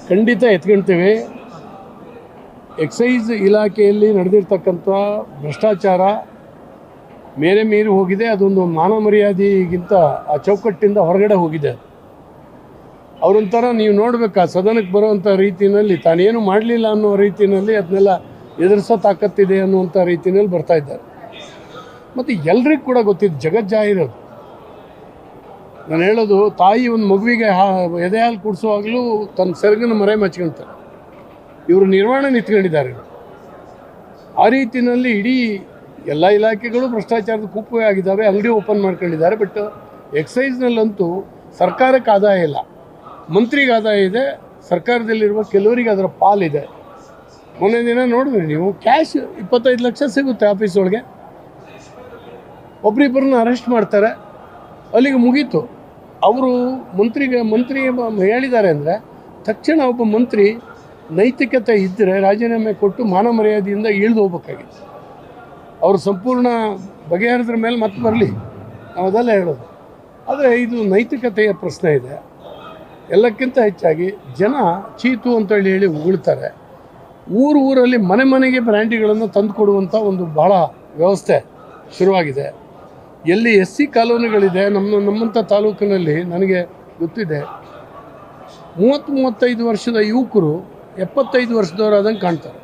ಖಂಡಿತ ಎತ್ಕೊಳ್ತೇವೆ. ಎಕ್ಸೈಸ್ ಇಲಾಖೆಯಲ್ಲಿ ನಡೆದಿರ್ತಕ್ಕಂಥ ಭ್ರಷ್ಟಾಚಾರ ಮೇರೆ ಮೀರಿ ಹೋಗಿದೆ. ಅದೊಂದು ಮಾನವ ಮರ್ಯಾದೆಗಿಂತ ಆ ಚೌಕಟ್ಟಿಂದ ಹೊರಗಡೆ ಹೋಗಿದೆ. ಅವರೊಂಥರ ನೀವು ನೋಡಬೇಕಾ, ಸದನಕ್ಕೆ ಬರುವಂಥ ರೀತಿಯಲ್ಲಿ ತಾನೇನು ಮಾಡಲಿಲ್ಲ ಅನ್ನೋ ರೀತಿಯಲ್ಲಿ ಅದನ್ನೆಲ್ಲ ಎದುರಿಸೋ ತಾಕತ್ತಿದೆ ಅನ್ನುವಂಥ ರೀತಿಯಲ್ಲಿ ಬರ್ತಾ ಇದ್ದಾರೆ. ಮತ್ತು ಎಲ್ರಿಗೂ ಕೂಡ ಗೊತ್ತಿದ್ದು ಜಗಜ್ಜಾಹಿರದು. ನಾನು ಹೇಳೋದು, ತಾಯಿ ಒಂದು ಮಗುವಿಗೆ ಎದೆ ಹಾಲು ಕುಡಿಸುವಾಗಲೂ ತನ್ನ ಸೆರಗನ್ನು ಮರೆ ಮಚ್ಕೊಳ್ತಾರೆ. ಇವರು ನಿರ್ವಹಣೆ ನಿಂತ್ಕೊಂಡಿದ್ದಾರೆ. ಆ ರೀತಿಯಲ್ಲಿ ಇಡೀ ಎಲ್ಲ ಇಲಾಖೆಗಳು ಭ್ರಷ್ಟಾಚಾರದ ಕೂಪವೇ ಆಗಿದ್ದಾವೆ. ಅಂಗಡಿ ಓಪನ್ ಮಾಡ್ಕೊಂಡಿದ್ದಾರೆ. ಬಟ್ ಎಕ್ಸೈಸ್ನಲ್ಲಂತೂ ಸರ್ಕಾರಕ್ಕೆ ಆದಾಯ ಇಲ್ಲ, ಮಂತ್ರಿಗೆ ಆದಾಯ ಇದೆ. ಸರ್ಕಾರದಲ್ಲಿರುವ ಕೆಲವರಿಗೆ ಅದರ ಪಾಲಿದೆ. ಮೊನ್ನೆ ದಿನ ನೋಡಿದ್ರಿ ನೀವು, ಕ್ಯಾಶ್ 25 ಲಕ್ಷ ಸಿಗುತ್ತೆ ಆಫೀಸ್ ಒಳಗೆ. ಒಬ್ಬರಿಬ್ಬರನ್ನ ಅರೆಸ್ಟ್ ಮಾಡ್ತಾರೆ, ಅಲ್ಲಿಗೆ ಮುಗೀತು. ಅವರು ಮಂತ್ರಿ ಹೇಳಿದ್ದಾರೆ ಅಂದರೆ ತಕ್ಷಣ ಒಬ್ಬ ಮಂತ್ರಿ ನೈತಿಕತೆ ಇದ್ದರೆ ರಾಜೀನಾಮೆ ಕೊಟ್ಟು ಮಾನ ಮರ್ಯಾದೆಯಿಂದ ಇಳಿದು ಹೋಗ್ಬೇಕಾಗಿತ್ತು. ಅವರು ಸಂಪೂರ್ಣ ಬಗೆಹರಿದ್ರ ಮೇಲೆ ಮತ್ತೆ ಬರಲಿ, ನಾವು ಅದೆಲ್ಲ ಹೇಳೋದು. ಆದರೆ ಇದು ನೈತಿಕತೆಯ ಪ್ರಶ್ನೆ ಇದೆ. ಎಲ್ಲಕ್ಕಿಂತ ಹೆಚ್ಚಾಗಿ ಜನ ಚೀತು ಅಂತೇಳಿ ಉಗುಳ್ತಾರೆ. ಊರಲ್ಲಿ ಮನೆಗೆ ಬ್ರ್ಯಾಂಡಿಗಳನ್ನು ತಂದು ಕೊಡುವಂಥ ಒಂದು ಭಾಳ ವ್ಯವಸ್ಥೆ ಶುರುವಾಗಿದೆ. ಎಲ್ಲಿ SC ಕಾಲೋನಿಗಳಿದೆ ನಮ್ಮಂಥ ತಾಲೂಕಿನಲ್ಲಿ ನನಗೆ ಗೊತ್ತಿದೆ, 30-35 ವರ್ಷದ ಯುವಕರು 75 ವರ್ಷದವರು ಆದಂಗೆ ಕಾಣ್ತಾರೆ.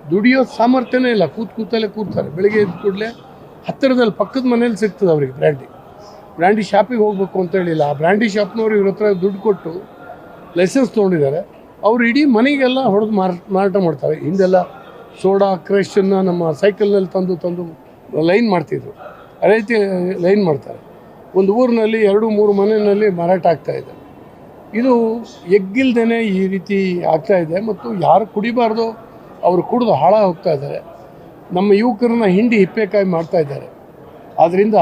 ದುಡಿಯೋ ಸಾಮರ್ಥ್ಯನೇ ಇಲ್ಲ, ಕೂತಲ್ಲೇ ಕೂರ್ತಾರೆ. ಬೆಳಿಗ್ಗೆ ಎದ್ದ ಕೂಡಲೇ ಹತ್ತಿರದಲ್ಲಿ ಪಕ್ಕದ ಮನೇಲಿ ಸಿಗ್ತದೆ ಅವರಿಗೆ ಬ್ರ್ಯಾಂಡಿ ಶಾಪಿಗೆ ಹೋಗಬೇಕು ಅಂತ ಹೇಳಿಲ್ಲ. ಆ ಬ್ರ್ಯಾಂಡಿ ಶಾಪ್ನವ್ರು ಇವ್ರ ಹತ್ರ ದುಡ್ಡು ಕೊಟ್ಟು ಲೈಸೆನ್ಸ್ ತೊಗೊಂಡಿದ್ದಾರೆ. ಅವರು ಇಡೀ ಮನೆಗೆಲ್ಲ ಹೊಡೆದು ಮಾರಾಟ ಮಾಡ್ತಾರೆ. ಹಿಂದೆಲ್ಲ ಸೋಡಾ ಕ್ರಷನ್ನು ನಮ್ಮ ಸೈಕಲ್ನಲ್ಲಿ ತಂದು ಲೈನ್ ಮಾಡ್ತಿದ್ರು. ಆ ರೀತಿ ಲೈನ್ ಮಾಡ್ತಾರೆ. ಒಂದು ಊರಿನಲ್ಲಿ 2-3 ಮನೆಯಲ್ಲಿ ಮಾರಾಟ ಆಗ್ತಾಯಿದೆ. ಇದು ಎಗ್ಗಿಲ್ದೇ ಈ ರೀತಿ ಆಗ್ತಾಯಿದೆ. ಮತ್ತು ಯಾರು ಕುಡಿಬಾರ್ದು ಅವರು ಕುಡಿದು ಹಾಳಾಗಿ ಹೋಗ್ತಾ ಇದ್ದಾರೆ. ನಮ್ಮ ಯುವಕರನ್ನ ಹಿಂಡಿ ಹಿಪ್ಪೇಕಾಯಿ ಮಾಡ್ತಾಯಿದ್ದಾರೆ. ಆದ್ದರಿಂದ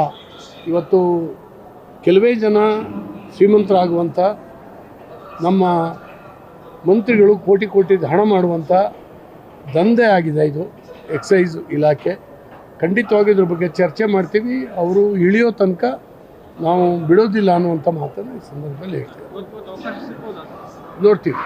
ಇವತ್ತು ಕೆಲವೇ ಜನ ಶ್ರೀಮಂತರಾಗುವಂಥ, ನಮ್ಮ ಮಂತ್ರಿಗಳು ಕೋಟಿ ಹಣ ಮಾಡುವಂಥ ದಂಧೆ ಆಗಿದೆ ಇದು ಎಕ್ಸೈಸ್ ಇಲಾಖೆ. ಖಂಡಿತವಾಗಿ ಇದ್ರ ಬಗ್ಗೆ ಚರ್ಚೆ ಮಾಡ್ತೀವಿ. ಅವರು ಇಳಿಯೋ ತನಕ ನಾವು ಬಿಡೋದಿಲ್ಲ ಅನ್ನುವಂಥ ಮಾತನ್ನು ಈ ಸಂದರ್ಭದಲ್ಲಿ ಹೇಳ್ತೀವಿ, ನೋಡ್ತೀವಿ.